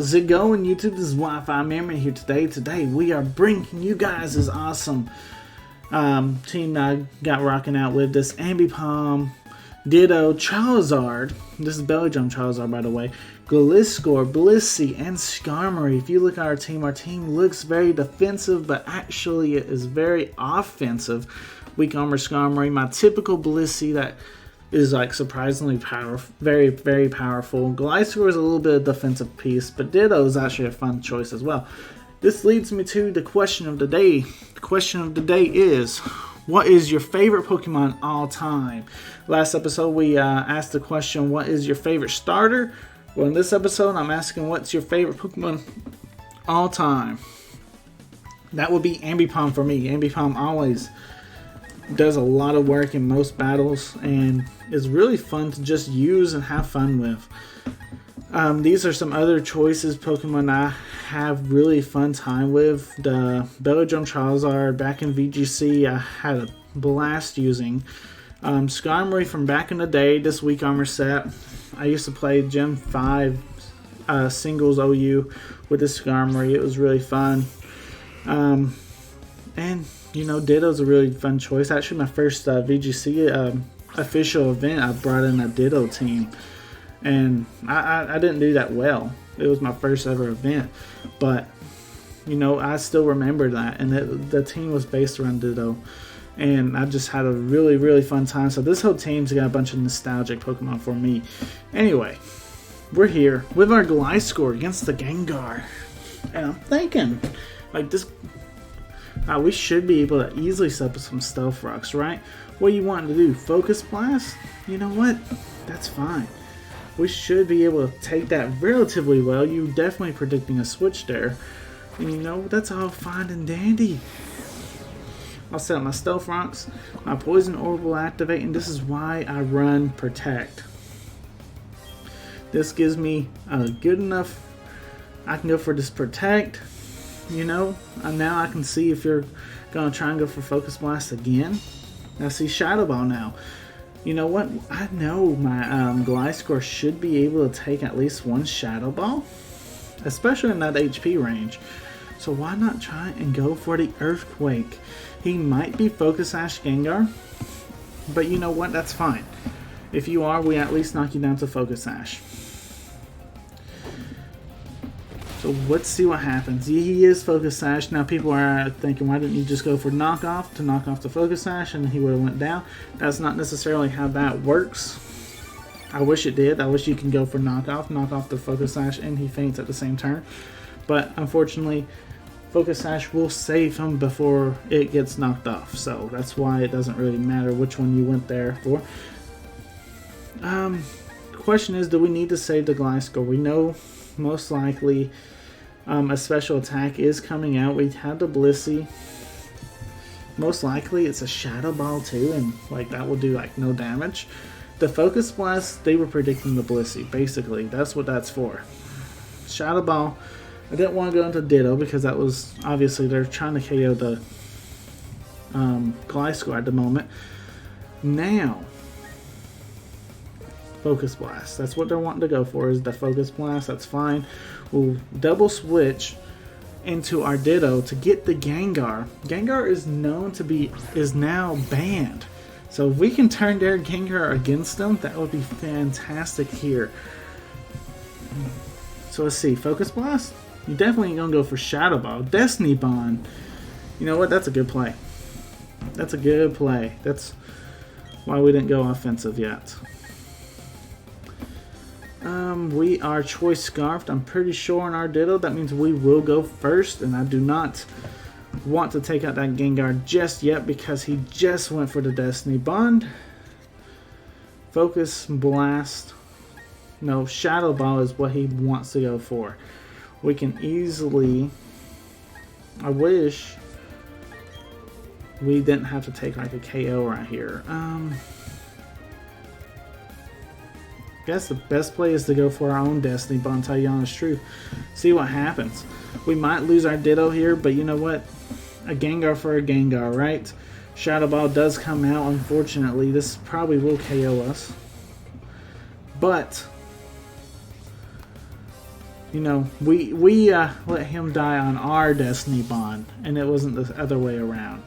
How's it going, YouTube? This is Wi-Fi Memory here today. Today we are bringing you guys this awesome team that I got rocking out with. This Ambipom, Ditto, Charizard. This is Belgium Charizard, by the way. Gliscor, Blissey, and Skarmory. If you look at our team looks very defensive, but actually it is very offensive. Weak Armor Skarmory, my typical Blissey that is like surprisingly powerful, very, very powerful. Gliscor is a little bit of defensive piece, but Ditto is actually a fun choice as well. This leads me to the question of the day. The question of the day is, what is your favorite Pokemon all time? Last episode we asked the question, what is your favorite starter? Well, in this episode I'm asking, what's your favorite Pokemon all time? That would be Ambipom for me. Ambipom always does a lot of work in most battles and is really fun to just use and have fun with. These are some other choices Pokemon I have really fun time with. The Belgium Charizard back in VGC I had a blast using. Skarmory from back in the day, this weak armor set. I used to play Gen 5 singles OU with this Skarmory. It was really fun. And you know, Ditto's a really fun choice. Actually, my first VGC official event, I brought in a Ditto team. And I didn't do that well. It was my first ever event. But, you know, I still remember that. And the team was based around Ditto. And I just had a really, really fun time. So this whole team's got a bunch of nostalgic Pokemon for me. Anyway, we're here with our Gliscor against the Gengar. And I'm thinking, like, this... we should be able to easily set up some Stealth Rocks, right? What do you want to do? Focus Blast? You know what? That's fine. We should be able to take that relatively well. You're definitely predicting a switch there. And you know, that's all fine and dandy. I'll set up my Stealth Rocks. My Poison Orb will activate, and this is why I run Protect. This gives me a good enough... I can go for this Protect. You know, now I can see if you're going to try and go for Focus Blast again. I see Shadow Ball now. You know what? I know my Gliscor should be able to take at least one Shadow Ball. Especially in that HP range. So why not try and go for the Earthquake? He might be Focus Sash Gengar. But you know what? That's fine. If you are, we at least knock you down to Focus Sash. So let's see what happens. He is Focus Sash. Now people are thinking, why didn't you just go for Knockoff to knock off the Focus Sash and he would have went down? That's not necessarily how that works. I wish it did. I wish you can go for knock off the Focus Sash, and he faints at the same turn. But unfortunately, Focus Sash will save him before it gets knocked off. So that's why it doesn't really matter which one you went there for. The question is, do we need to save the Gliscor? We know most likely a special attack is coming out. We had the Blissey. Most likely it's a Shadow Ball too, and like that will do like no damage. The Focus Blast, they were predicting the Blissey. Basically, that's what that's for. Shadow Ball. I didn't want to go into Ditto because that was obviously they're trying to KO the Gliscor at the moment. Now, Focus Blast. That's what they're wanting to go for, is the Focus Blast. That's fine. We'll double switch into our Ditto to get the Gengar. Gengar is known to be, is now banned. So if we can turn their Gengar against them, that would be fantastic here. So let's see. Focus Blast? You definitely ain't going to go for Shadow Ball. Destiny Bond. You know what? That's a good play. That's a good play. That's why we didn't go offensive yet. We are Choice Scarfed. I'm pretty sure in our Ditto. That means we will go first. And I do not want to take out that Gengar just yet because he just went for the Destiny Bond. Focus Blast. No, Shadow Ball is what he wants to go for. We can easily... I wish we didn't have to take like a KO right here. I guess the best play is to go for our own Destiny Bond, tell you honest truth. See what happens. We might lose our Ditto here, but you know what? A Gengar for a Gengar, right? Shadow Ball does come out, unfortunately. This probably will KO us. But You know, we let him die on our Destiny Bond, and it wasn't the other way around.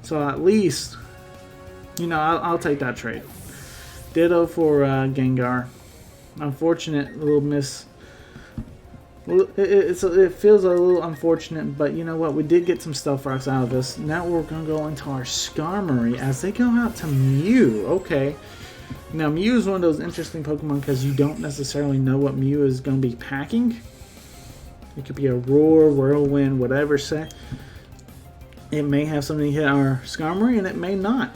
So at least, you know, I'll take that trade. Ditto for Gengar. Unfortunate little miss. It feels a little unfortunate, but you know what? We did get some Stealth Rocks out of this. Now we're going to go into our Skarmory as they go out to Mew. Okay. Now, Mew is one of those interesting Pokemon because you don't necessarily know what Mew is going to be packing. It could be a Roar, Whirlwind, whatever set. It may have something hit our Skarmory, and it may not.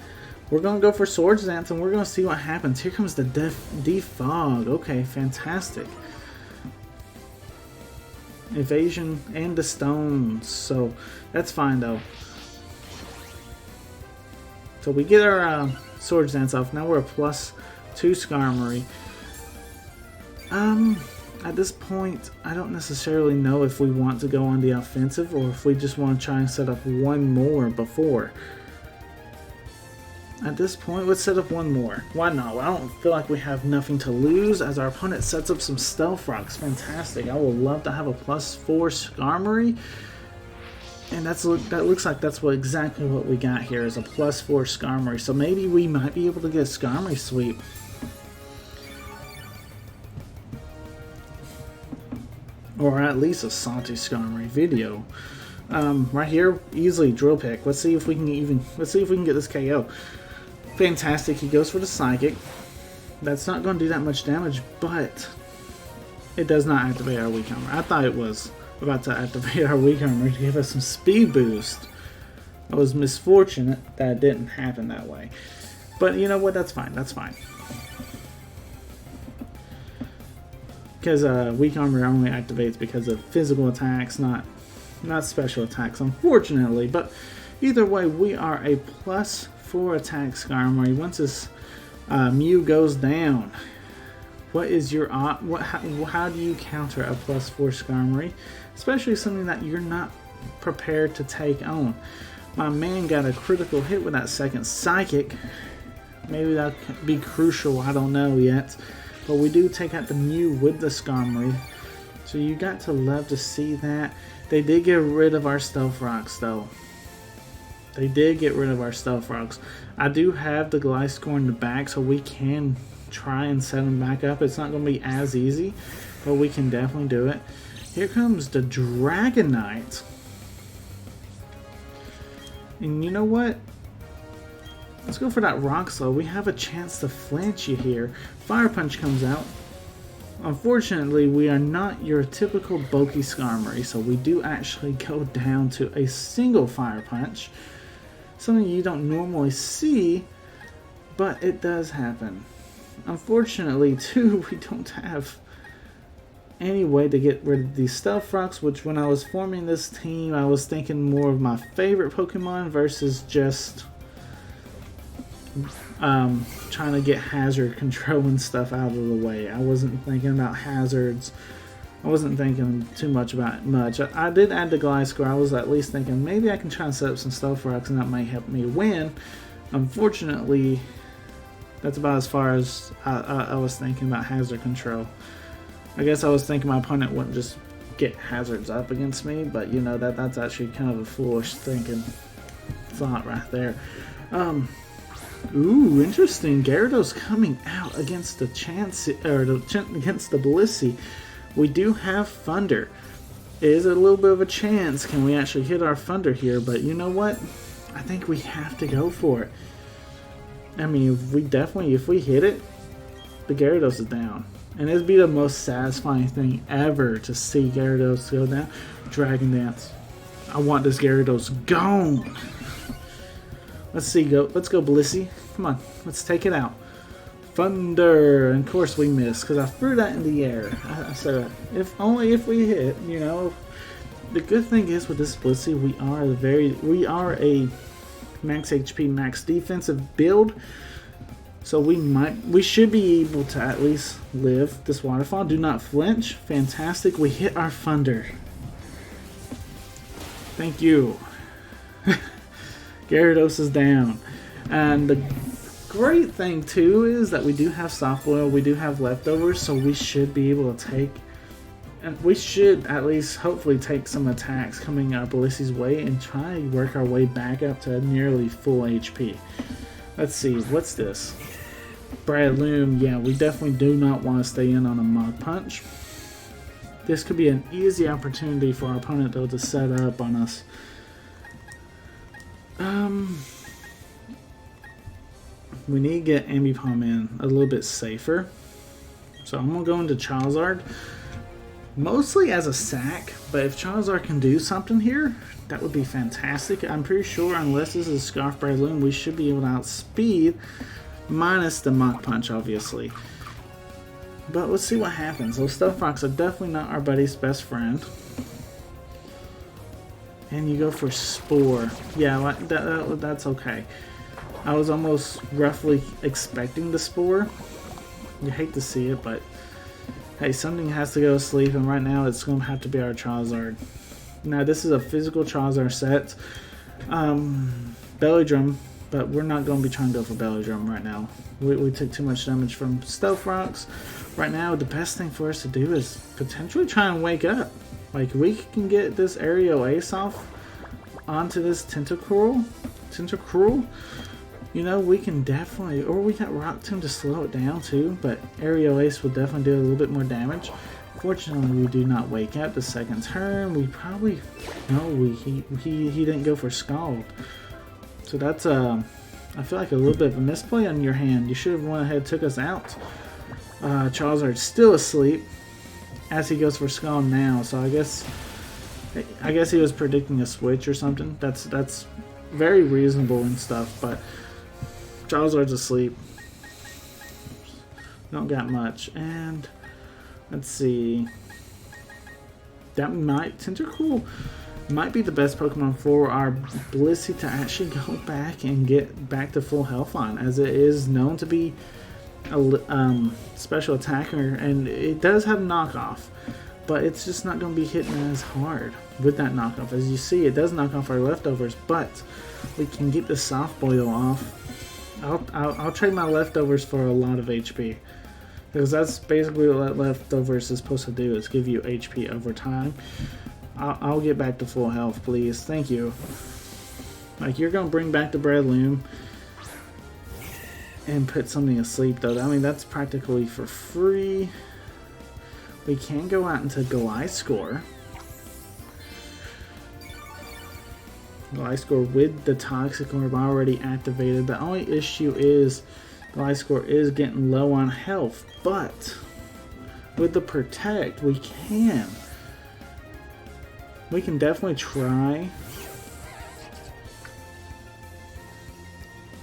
We're going to go for Swords Dance, and we're going to see what happens. Here comes the Defog. Okay, fantastic. Evasion and the Stones. So, that's fine, though. So, we get our Swords Dance off. Now we're a +2 Skarmory. At this point, I don't necessarily know if we want to go on the offensive or if we just want to try and set up one more before. At this point, let's set up one more. Why not? I don't feel like we have nothing to lose as our opponent sets up some Stealth Rocks. Fantastic. I would love to have a +4 Skarmory. And that looks like that's exactly what we got here is a +4 Skarmory. So maybe we might be able to get a Skarmory sweep. Or at least a Salty Skarmory video. Right here, easily Drill Pick. Let's see if we can get this KO. Fantastic. He goes for the Psychic. That's not going to do that much damage, but it does not activate our Weak Armor. I thought it was about to activate our Weak Armor to give us some speed boost. I was misfortunate that it didn't happen that way. But you know what? That's fine. That's fine. Because Weak Armor only activates because of physical attacks, not special attacks, unfortunately. But either way, we are a +4 attack Skarmory. Once this Mew goes down, what is your how do you counter a +4 Skarmory, especially something that you're not prepared to take on? My man got a critical hit with that second Psychic. Maybe that could be crucial. I don't know yet. But we do take out the Mew with the Skarmory. So you got to love to see that. They did get rid of our Stealth Rocks though. They did get rid of our Stealth Rocks. I do have the Gliscor in the back, so we can try and set them back up. It's not going to be as easy, but we can definitely do it. Here comes the Dragonite. And you know what? Let's go for that Rock Slide. We have a chance to flinch you here. Fire Punch comes out. Unfortunately, we are not your typical bulky Skarmory, so we do actually go down to a single Fire Punch. Something you don't normally see, but it does happen. Unfortunately, too, we don't have any way to get rid of these Stealth Rocks, which when I was forming this team, I was thinking more of my favorite Pokemon versus just trying to get hazard control and stuff out of the way. I wasn't thinking about hazards. I wasn't thinking too much about it much. I did add the Gliscor. I was at least thinking maybe I can try and set up some Stealth Rocks and that might help me win. Unfortunately, that's about as far as I was thinking about hazard control. I guess I was thinking my opponent wouldn't just get hazards up against me, but you know, that's actually kind of a foolish thinking thought right there. Ooh, interesting. Gyarados coming out against the against the Blissey. We do have Thunder. It is a little bit of a chance. Can we actually hit our Thunder here? But you know what? I think we have to go for it. I mean, if we hit it, the Gyarados is down. And it'd be the most satisfying thing ever to see Gyarados go down. Dragon Dance. I want this Gyarados gone. Let's go Blissey. Come on, let's take it out. Thunder, and of course we missed because I threw that in the air. I said, if we hit, you know. The good thing is with this Blissey, we are a max HP, max defensive build, so we should be able to at least live this waterfall. Do not flinch. Fantastic. We hit our Thunder. Thank you. Gyarados is down. And the great thing too is that we do have Soft Boil, we do have leftovers, so we should be able to take And we should at least hopefully take some attacks coming up Ulysses' way and try to work our way back up to nearly full HP. Let's see, what's this? Breloom, yeah, we definitely do not want to stay in on a Mach Punch. This could be an easy opportunity for our opponent though to set up on us. We need to get Ambipom in a little bit safer. So I'm going to go into Charizard. Mostly as a sack, but if Charizard can do something here, that would be fantastic. I'm pretty sure unless this is Scarf Breloom, we should be able to outspeed, minus the Mach Punch, obviously. But let's see what happens. Those Stealth Rocks are definitely not our buddy's best friend. And you go for Spore. Yeah, that's okay. I was almost roughly expecting the Spore. You hate to see it, but hey, something has to go to sleep, and right now it's going to have to be our Charizard. Now, this is a physical Charizard set. Belly Drum, but we're not going to be trying to go for Belly Drum right now. We took too much damage from Stealth Rocks. Right now, the best thing for us to do is potentially try and wake up. Like, we can get this Aerial Ace off onto this Tentacruel. You know, we can definitely, or we got Rock Tomb to slow it down too, but Aerial Ace will definitely do a little bit more damage. Fortunately, we do not wake up the second turn. We probably, no, he didn't go for Scald. So that's, I feel like a little bit of a misplay on your hand. You should have went ahead and took us out. Charizard's still asleep as he goes for Scald now, so I guess he was predicting a switch or something. That's very reasonable and stuff, but Charizard's asleep. Don't got much. And let's see. That Tentacruel might be the best Pokemon for our Blissey to actually go back and get back to full health on, as it is known to be a special attacker, and it does have knockoff, but it's just not going to be hitting as hard with that knockoff. As you see, it does knock off our leftovers, but we can get the Soft Boil off. I'll trade my leftovers for a lot of HP, because that's basically what leftovers is supposed to do, is give you HP over time. I'll get back to full health, please. Thank you. Like, you're gonna bring back the Breloom and put something asleep, though. I mean, that's practically for free. We can go out into Gliscor. Gliscor with the Toxic Orb already activated. The only issue is Gliscor is getting low on health, but with the Protect, we can definitely try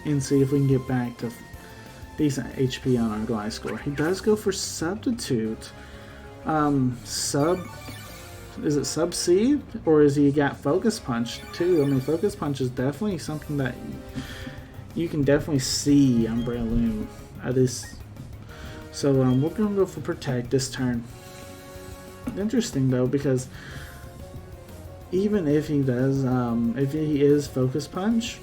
and see if we can get back to decent HP on our Gliscor. He does go for Substitute. Is it Sub-Seed, or is he got Focus Punch too? I mean, Focus Punch is definitely something that you can definitely see on Breloom. So we're gonna go for Protect this turn. Interesting though, because even if he does, if he is Focus Punch,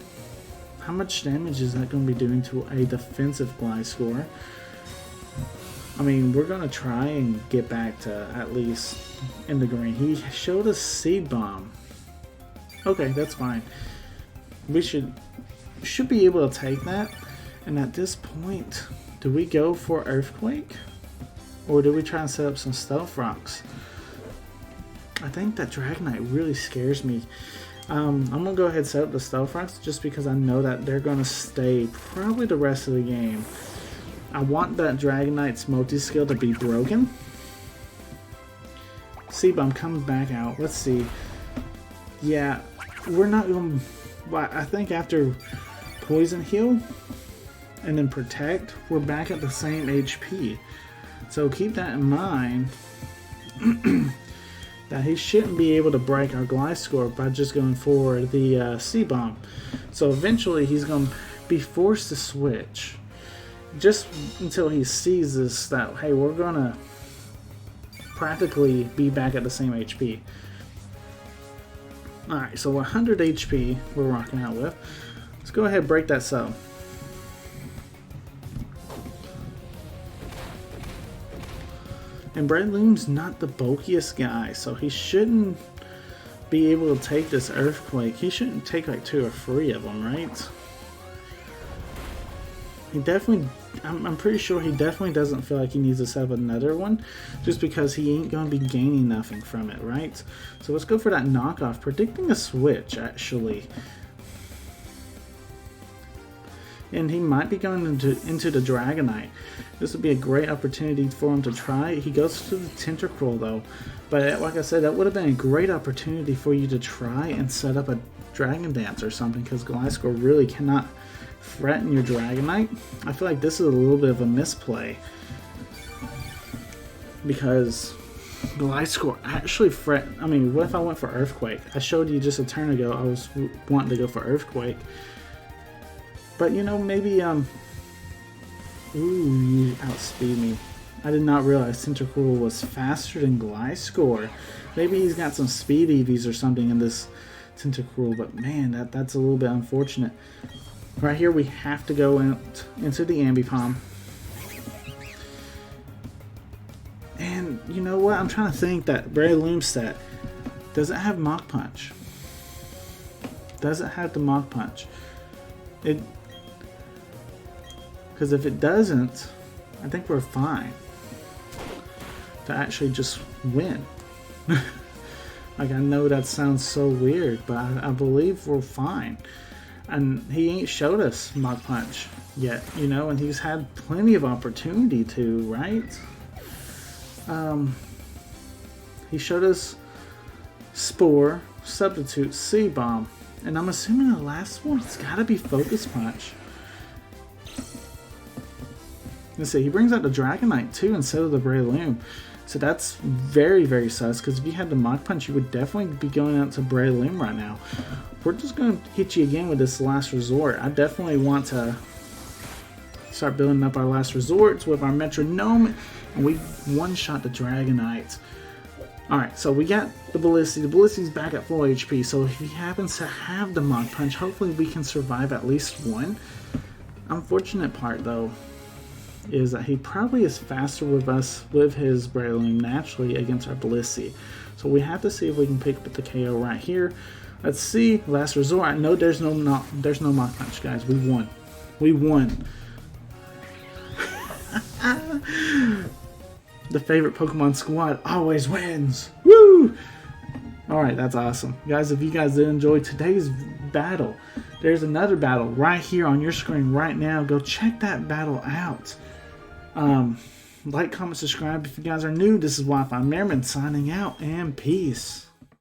how much damage is that going to be doing to a defensive Gliscor? I mean, we're going to try and get back to at least in the green. He showed us Seed Bomb. Okay, that's fine. We should be able to take that. And at this point, do we go for Earthquake? Or do we try and set up some Stealth Rocks? I think that Dragonite really scares me. I'm going to go ahead and set up the Stealth Rocks just because I know that they're going to stay probably the rest of the game. I want that Dragonite's multi-skill to be broken. Seed-Bomb comes back out. Let's see. Yeah, we're not going to... Well, I think after Poison Heal and then Protect, we're back at the same HP. So keep that in mind. That he shouldn't be able to break our Gliscor by just going for the Seed-Bomb. So eventually he's going to be forced to switch. Just until he sees this, that, hey, we're going to practically be back at the same HP. Alright, so 100 HP we're rocking out with. Let's go ahead and break that sub. And Breloom's not the bulkiest guy, so he shouldn't be able to take this Earthquake. He shouldn't take like 2 or 3 of them, right? He definitely, I'm pretty sure he definitely doesn't feel like he needs to have another one, just because he ain't going to be gaining nothing from it, right? So let's go for that knockoff, predicting a switch, actually. And he might be going into the Dragonite. This would be a great opportunity for him to try. He goes to the Tentacruel though. But like I said, that would have been a great opportunity for you to try and set up a Dragon Dance or something, because Gliscor really cannot threaten your Dragonite. I feel like this is a little bit of a misplay, because Gliscor actually I mean, what if I went for Earthquake? I showed you just a turn ago I was wanting to go for Earthquake. But you know, maybe, ooh, you outspeed me. I did not realize Tentacruel was faster than Gliscor. Maybe he's got some speed EVs or something in this Tentacruel, but man, that's a little bit unfortunate. Right here, we have to go into the Ambipom. And you know what? I'm trying to think that Breloom set, does it have Mach Punch? Does it have the Mach Punch? Because if it doesn't, I think we're fine to actually just win. Like, I know that sounds so weird, but I believe we're fine. And he ain't showed us Mach Punch yet, you know, and he's had plenty of opportunity to, right? He showed us Spore, Substitute, C-Bomb, and I'm assuming the last one's gotta be Focus Punch. Let's see, he brings out the Dragonite too instead of the Breloom. So that's very, very sus, because if you had the Mach Punch, you would definitely be going out to Breloom right now. We're just going to hit you again with this Last Resort. I definitely want to start building up our Last Resorts with our Metronome, and we one-shot the Dragonite. Alright, so we got the Ballisty. The Ballisty's back at full HP, so if he happens to have the Mach Punch, hopefully we can survive at least one. Unfortunate part, though, is that he probably is faster with us with his Breloom naturally against our Ballisty. So we have to see if we can pick up the KO right here. Let's see. Last Resort. I know there's no Mach Punch, guys. We won. We won. The favorite Pokemon squad always wins. Woo! Alright, that's awesome. Guys, if you guys did enjoy today's battle, there's another battle right here on your screen right now. Go check that battle out. Like, comment, subscribe if you guys are new. This is Wi-Fi Merriman signing out, and peace.